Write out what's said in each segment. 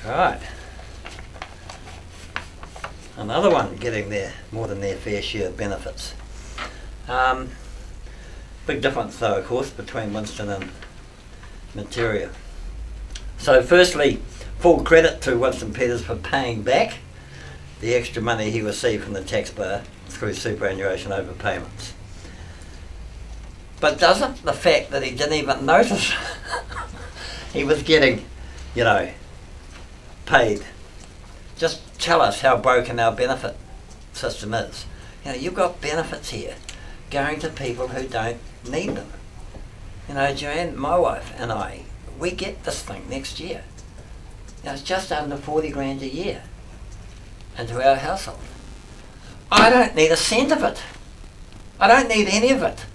Right. Another one getting more than their fair share of benefits. Big difference though, of course, between Winston and Materia. So firstly, full credit to Winston Peters for paying back the extra money he received from the taxpayer through superannuation overpayments. But doesn't the fact that he didn't even notice he was getting, you know, paid, just tell us how broken our benefit system is? You know, you've got benefits here going to people who don't need them. You know, Joanne, my wife, and I, we get this thing next year. Now it's just under 40 grand a year into our household. I don't need a cent of it. I don't need any of it.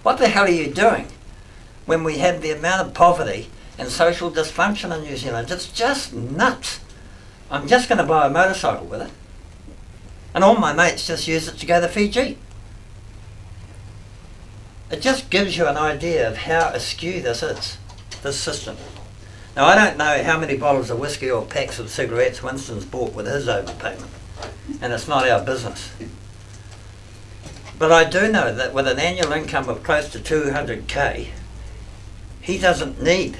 What the hell are you doing when we have the amount of poverty and social dysfunction in New Zealand? It's just nuts. I'm just going to buy a motorcycle with it. And all my mates just use it to go to Fiji. It just gives you an idea of how askew this is, this system. Now I don't know how many bottles of whiskey or packs of cigarettes Winston's bought with his overpayment, and it's not our business. But I do know that with an annual income of close to 200k, he doesn't need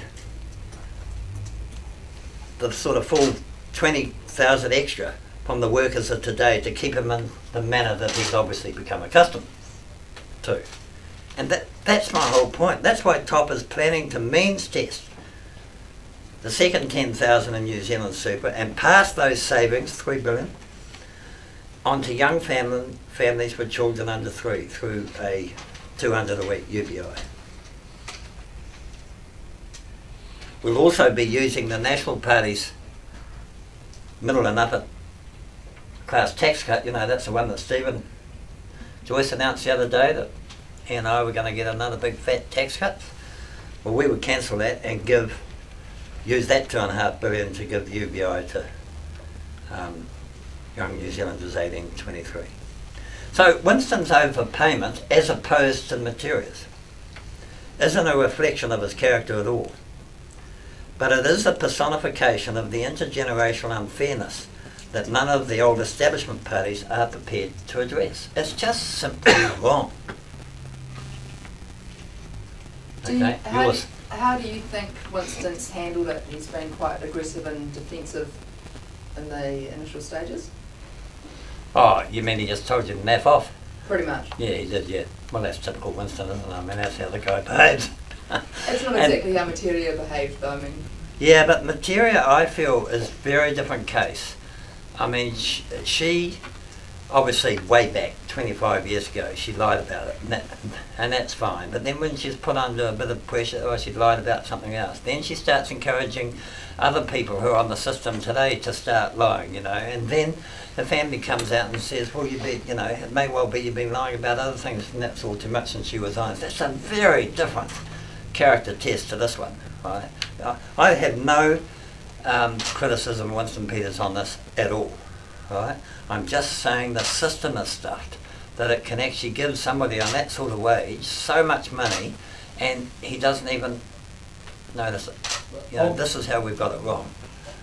the sort of full 20,000 extra from the workers of today to keep him in the manner that he's obviously become accustomed to. And that's my whole point. That's why TOP is planning to means test the second 10,000 in New Zealand super and pass those savings, 3 billion, onto young families with children under 3 through a 200 a week UBI. We'll also be using the National Party's middle and upper class tax cut. You know, that's the one that Stephen Joyce announced the other day, that he and I were going to get another big fat tax cut. Well, we would cancel that and use that 2.5 billion to give the UBI to young New Zealanders 18 to 23. So Winston's overpayment, as opposed to Materia's, isn't a reflection of his character at all. But it is a personification of the intergenerational unfairness that none of the old establishment parties are prepared to address. It's just simply wrong. Okay, yours. How do you think Winston's handled it? He's been quite aggressive and defensive in the initial stages. Oh, you mean he just told you to naff off? Pretty much. Yeah, he did, yeah. Well, that's typical Winston, isn't it? I mean, that's how the guy behaves. It's not exactly how Materia behaved, though, I mean. Yeah, but Materia, I feel, is a very different case. I mean, she obviously, way back, 25 years ago, she lied about it, and that's fine. But then when she's put under a bit of pressure, or she lied about something else, then she starts encouraging other people who are on the system today to start lying, you know, and then the family comes out and says, well, it may well be you've been lying about other things, and that's all too much since she resigned. That's a very different character test to this one, right? I have no criticism of Winston Peters on this at all, right? I'm just saying the system is stuffed, that it can actually give somebody on that sort of wage so much money and he doesn't even notice it. You know, this is how we've got it wrong.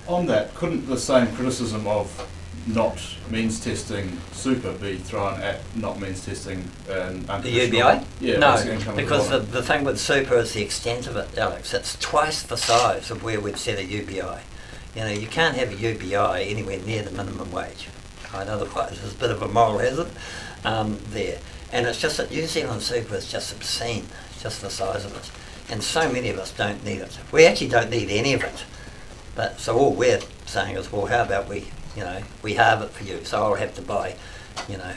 On that, couldn't the same criticism of not means testing super be thrown at not means testing the UBI? Yeah, no, because the thing with super is the extent of it, Alex. It's twice the size of where we've set a UBI. You know, you can't have a UBI anywhere near the minimum wage. Right? Otherwise, there's a bit of a moral hazard there. And it's just that New Zealand super is just obscene, just the size of it. And so many of us don't need it. We actually don't need any of it. But so all we're saying is, well, how about we halve it for you, so I'll have to buy,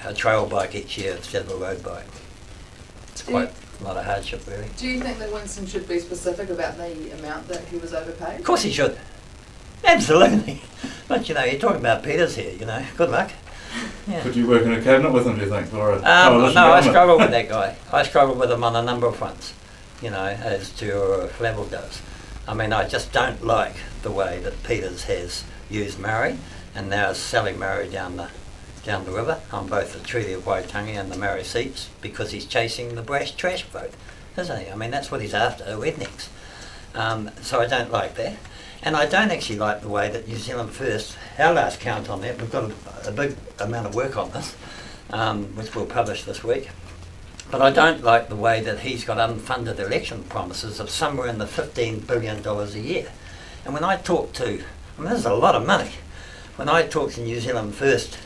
a trail bike each year instead of a road bike. It's quite a lot of hardship, really. Do you think that Winston should be specific about the amount that he was overpaid? Of course he should. Absolutely. But, you're talking about Peters here, good luck. Yeah. Could you work in a cabinet with him, do you think, or a no, I struggle with that guy. I struggle with him on a number of fronts, as to Flavel does. I mean, I just don't like the way that Peters has used Maori and now is selling Maori down the river on both the Treaty of Waitangi and the Maori seats because he's chasing the brash trash vote, isn't he? I mean, that's what he's after, rednecks. So I don't like that. And I don't actually like the way that New Zealand First, our last count on that, we've got a big amount of work on this, which we'll publish this week. But I don't like the way that he's got unfunded election promises of somewhere in the $15 billion a year. And when I talk to, I mean, there's a lot of money. When I talk to New Zealand First,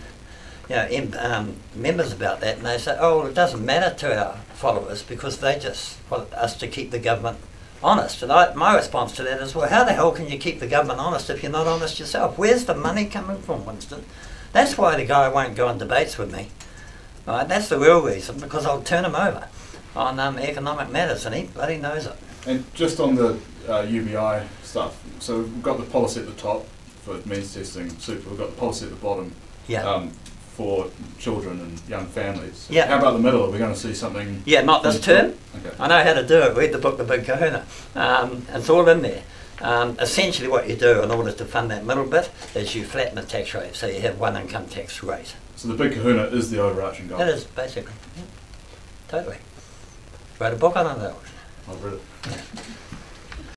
members about that, and they say, oh, well, it doesn't matter to our followers because they just want us to keep the government honest. And my response to that is, well, how the hell can you keep the government honest if you're not honest yourself? Where's the money coming from, Winston? That's why the guy won't go on debates with me. Right? That's the real reason, because I'll turn him over on economic matters, and he bloody knows it. And just on the UBI stuff, so we've got the policy at the top for means testing super, we've got the policy at the bottom for children and young families. Yeah. How about the middle? Are we going to see something? Yeah, not this term. Okay. I know how to do it. Read the book, The Big Kahuna. It's all in there. Essentially what you do in order to fund that middle bit is you flatten the tax rate, so you have one income tax rate. So the Big Kahuna is the overarching goal? It is, basically. Yeah. Totally. Wrote a book on it, though. I've read it. Yeah.